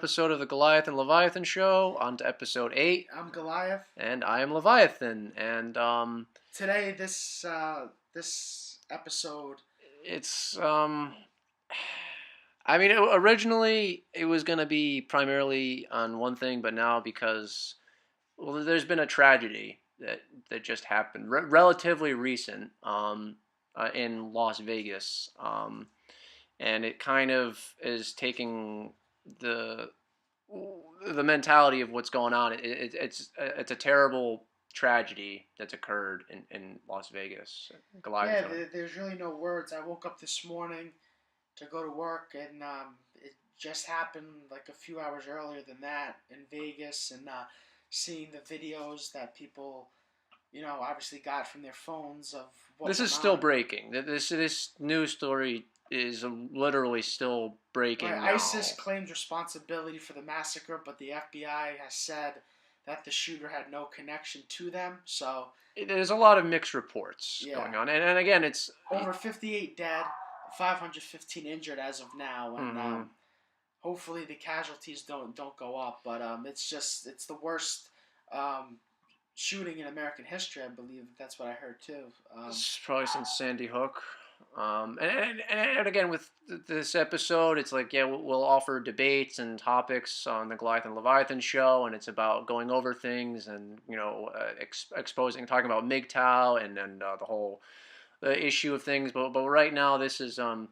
episode of the Goliath and Leviathan Show. On to episode 8. I'm Goliath. And I am Leviathan. And Today, this episode. it's I mean, originally it was gonna be primarily on one thing, but now because there's been a tragedy that just happened, relatively recent, in Las Vegas, and it kind of is taking the the mentality of what's going on. It's a terrible tragedy that's occurred in Las Vegas. Goliath. Yeah, there's really no words. I woke up this morning to go to work, and it just happened like a few hours earlier than that in Vegas, and seeing the videos that people, obviously got from their phones of what This is went still on. breaking. This news story is literally still breaking Right, now. ISIS claims responsibility for the massacre, but the FBI has said that the shooter had no connection to them. So There's a lot of mixed reports yeah, going on, and again, it's over 58 dead, 515 injured as of now, and hopefully the casualties don't go up. But it's the worst shooting in American history. I believe that's what I heard too. It's probably since Sandy Hook. And again, with this episode, it's like, yeah, we'll offer debates and topics on the Goliath and Leviathan show, and it's about going over things and, exposing, talking about MGTOW and the whole the issue of things. But right now, this is a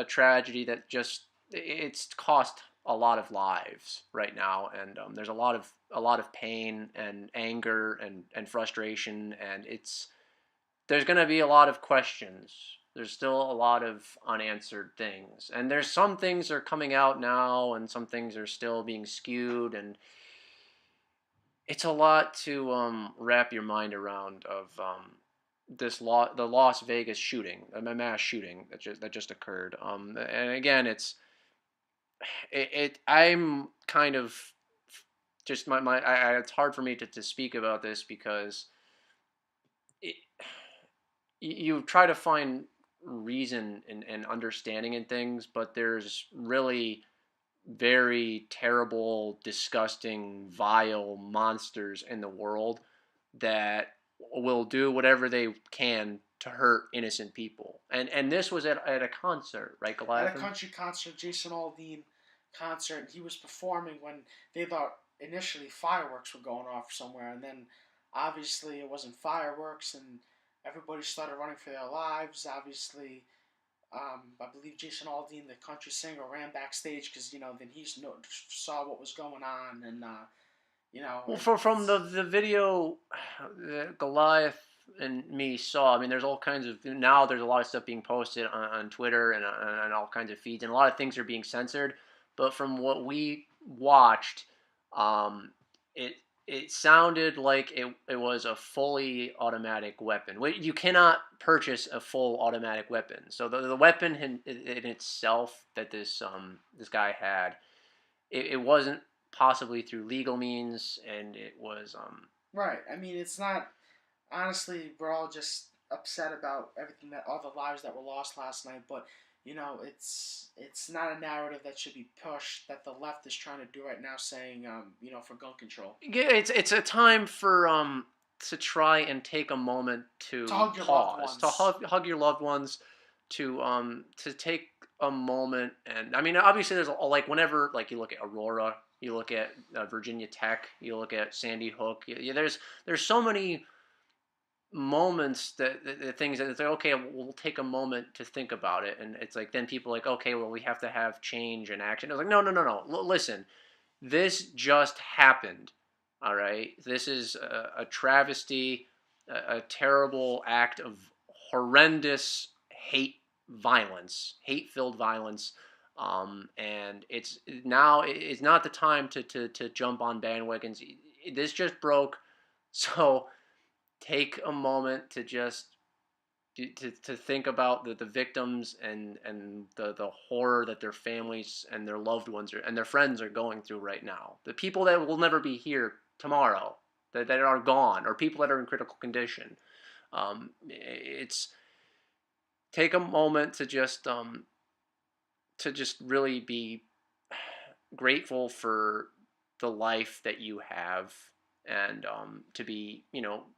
tragedy that just it's cost a lot of lives right now, and there's a lot of pain and anger and frustration, and there's going to be a lot of questions. There's still a lot of unanswered things, and there's some things are coming out now, and some things are still being skewed, and it's a lot to wrap your mind around of the Las Vegas shooting, a mass shooting that just occurred. And again, I'm kind of just it's hard for me to speak about this because it, you try to find reason and understanding in things, but there's really very terrible, disgusting, vile monsters in the world that will do whatever they can to hurt innocent people. And this was at a concert, right, At a Goliath? country concert, Jason Aldean concert, and he was performing when they thought initially fireworks were going off somewhere, and then obviously it wasn't fireworks, and everybody started running for their lives. Obviously, I believe Jason Aldean, the country singer, ran backstage because then he saw what was going on, and Well, from the video that Goliath and me saw, I mean, there's all kinds of now. There's a lot of stuff being posted on Twitter and all kinds of feeds, and a lot of things are being censored. But from what we watched, um, it it sounded like it was a fully automatic weapon. You cannot purchase a full automatic weapon. So the weapon in itself that this guy had, it wasn't possibly through legal means, and it was right. I mean, it's not. Honestly, we're all just upset about everything that all the lives that were lost last night. But it's not a narrative that should be pushed that the left is trying to do right now, saying for gun control. yeah, it's a time for to try and take a moment To to hug your loved pause, to ones. hug your loved ones, to take a moment. And I mean, obviously there's like whenever like you look at Aurora, you look at Virginia Tech, you look at Sandy Hook, there's so many moments that things that it's like, okay, we'll take a moment to think about it, and it's like then people are like, okay, well, we have to have change and action. I was like, no, no, no, no. Listen, this just happened. All right, this is a travesty, a terrible act of horrendous hate-filled violence. And it's not the time to jump on bandwagons. This just broke, so take a moment to just to think about the victims and the horror that their families and their loved ones and their friends are going through right now. The people that will never be here tomorrow, that are gone, or people that are in critical condition. It's take a moment to just to just really be grateful for the life that you have, and to be,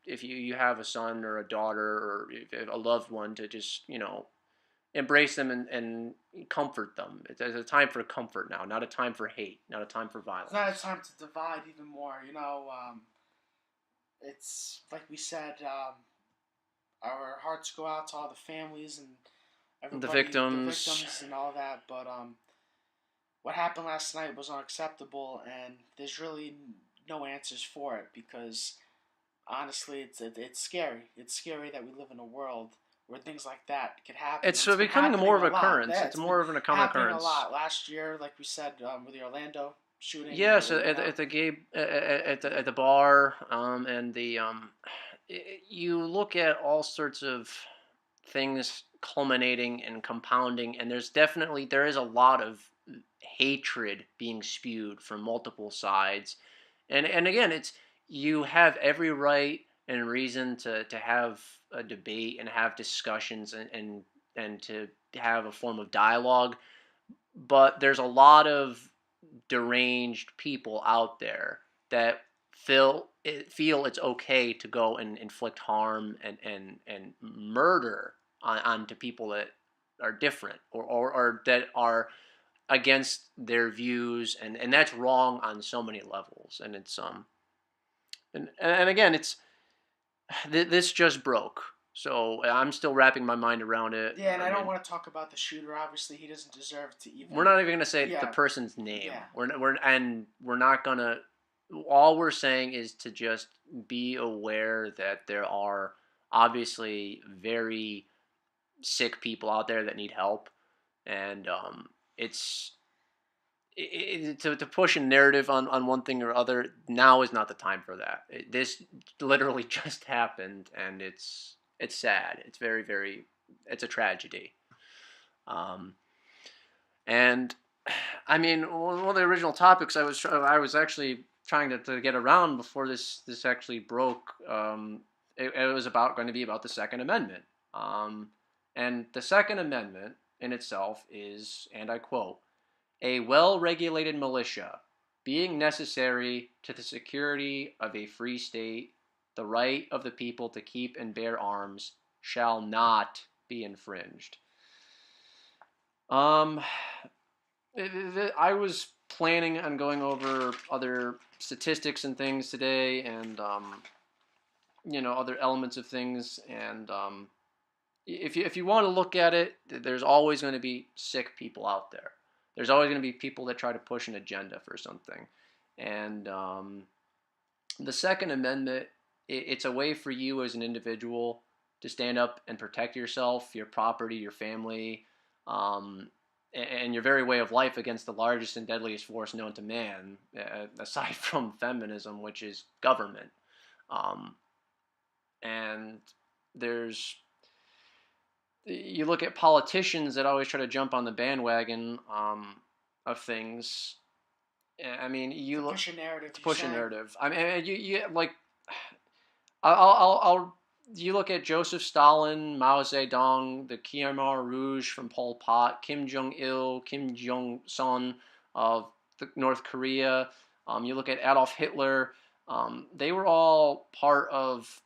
if you have a son or a daughter or a loved one, to just, embrace them and comfort them. It's a time for comfort now, not a time for hate, not a time for It's not a violence. time to divide even more. It's like we said. Our hearts go out to all the families and The everybody, the victims. victims and all that. But what happened last night was unacceptable, and there's really no answers for it because honestly, it's scary. It's scary that we live in a world where things like that could happen, It's and it's been becoming happening more of a a lot. occurrence. Yeah, It's it's been more of an common happening a occurrence. lot. Last year, like we said, with the Orlando shooting, Yes, you know, at the gay at the bar, and you look at all sorts of things culminating and compounding, and there is a lot of hatred being spewed from multiple sides, and again, it's you have every right and reason to have a debate and have discussions, and to have a form of dialogue, but there's a lot of deranged people out there that feel it's okay to go and inflict harm and murder onto people that are different, or that are against their views, and that's wrong on so many levels, and it's and again, it's this just broke, so I'm still wrapping my mind around it. yeah. And I I don't mean, want to talk about the shooter. Obviously, he doesn't deserve to we're even. not even going to say the Yeah, person's name. yeah. We're not going to. All we're saying is to just be aware that there are obviously very sick people out there that need help, and it's to push a narrative on one thing or other. Now is not the time for that. This literally just happened, and it's sad. It's very, it's a tragedy. Um, And I mean, one of the original topics I was actually trying to get around before this actually broke. It was going to be about the Second Amendment. Um, and the Second Amendment in itself is, and I quote, a well-regulated militia, being necessary to the security of a free state, the right of the people to keep and bear arms shall not be infringed. Um, I was planning on going over other statistics and things today, and other elements of things. And if you want to look at it, there's always going to be sick people out there. There's always going to be people that try to push an agenda for something, and the Second Amendment, it's a way for you as an individual to stand up and protect yourself, your property, your family, um, and your very way of life against the largest and deadliest force known to man, aside from feminism, which is government. Um, and there's you look at politicians that always try to jump on the bandwagon of things. I mean, To you look push a narrative, to you're push a saying. narrative. I mean, you like I'll you look at Joseph Stalin, Mao Zedong, the Khmer Rouge from Pol Pot, Kim Jong Il, Kim Jong Son of North Korea. You look at Adolf Hitler. They were all part of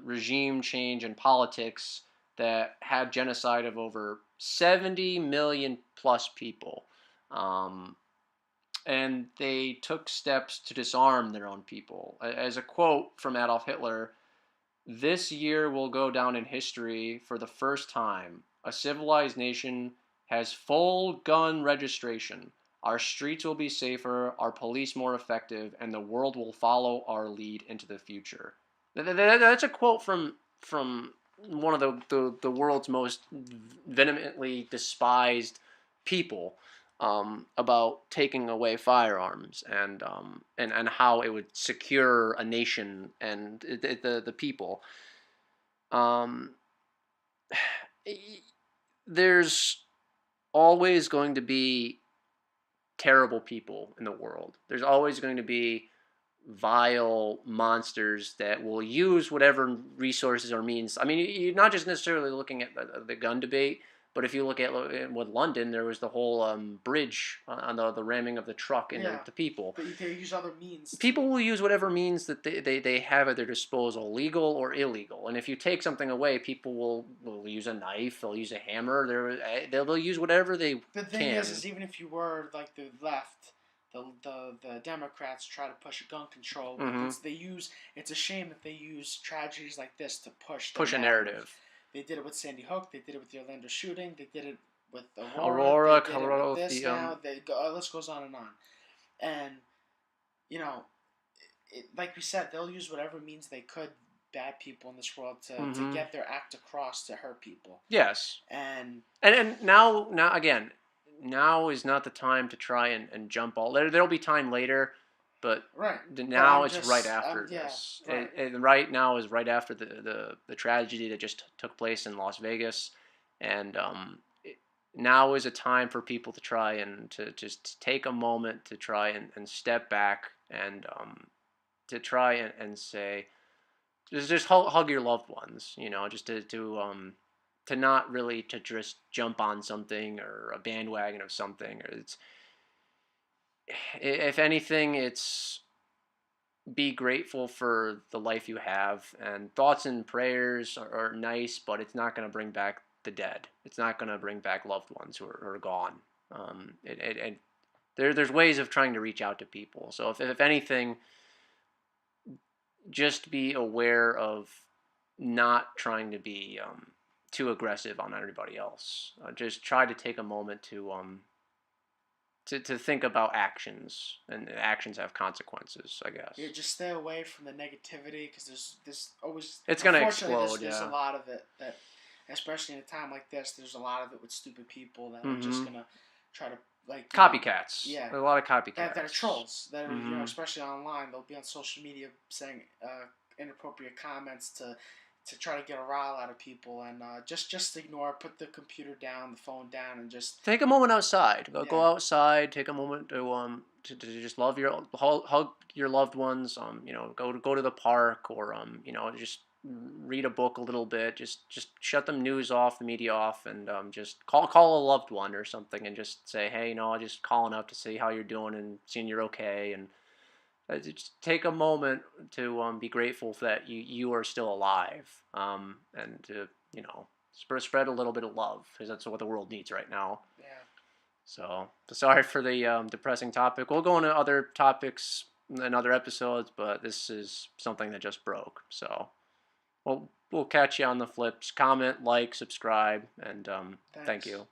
regime change and politics that had genocide of over 70 million plus people. Um, and they took steps to disarm their own people. As a quote from Adolf Hitler, this year will go down in history for the first time. A civilized nation has full gun registration. Our streets will be safer, our police more effective, and the world will follow our lead into the future. That's a quote from one of the world's most vehemently despised people, about taking away firearms, and how it would secure a nation and the people. Um, there's always going to be terrible people in the world. There's always going to be vile monsters that will use whatever resources or means. I mean, you're not just necessarily looking at the gun debate, But if you look at with London, there was the whole bridge on the ramming of the truck into Yeah, the people. but they use other means to. People will use whatever means that they have at their disposal, legal or illegal. And if you take something away, people will use a knife, they'll use a hammer, they'll use whatever they The thing can. is even if you were like the left, the Democrats try to push gun control, but Mm-hmm. it's a shame that they use tragedies like this to push their Push a narrative. narrative. They did it with Sandy Hook. They did it with the Orlando shooting. They did it with Aurora. They Aurora, did it with Colorado, this now. List goes on and on. And you know, like we said, they'll use whatever means they could, bad people in this world, to mm-hmm. get their act across to hurt people. Yes. And And now again, now is not the time to try and jump all. There'll be time later, but right, but now it's right after yeah, this. right. Right now is right after the tragedy that just took place in Las Vegas, and now is a time for people to try and to just take a moment to try and step back and to try and say just hug your loved ones, just to not really to just jump on something or a bandwagon of something. It's if anything, it's be grateful for the life you have, and thoughts and prayers are nice, but it's not going to bring back the dead. It's not going to bring back loved ones who are gone. There's ways of trying to reach out to people. So if anything, just be aware of not trying to be too aggressive on everybody else. Just try to take a moment to think about actions, and actions have consequences, I guess. Yeah, just stay away from the negativity because there's always, It's gonna unfortunately, explode, there's a yeah. lot of it that, especially in a time like this, there's a lot of it with stupid people that are just Mm-hmm. gonna try to, like, Copycats. yeah, A lot of that are copycats. trolls that are, Mm-hmm. especially online, they'll be on social media saying inappropriate comments to try to get a rile out of people, and just ignore, put the computer down, the phone down, and just, Take a moment outside. Go yeah, outside. Take a moment to just love hug your loved ones. Go to the park, or just read a book a little bit. Just shut the news off, the media off, and just call a loved one or something, and just say, hey, I'm just calling up to see how you're doing and seeing you're okay, and just take a moment to be grateful that you are still alive, and to spread a little bit of love, because that's what the world needs right now. yeah. So sorry for the depressing topic. We'll go into other topics in other episodes, but this is something that just broke. So we'll catch you on the flips. Comment, like, subscribe, and thank Thanks. you.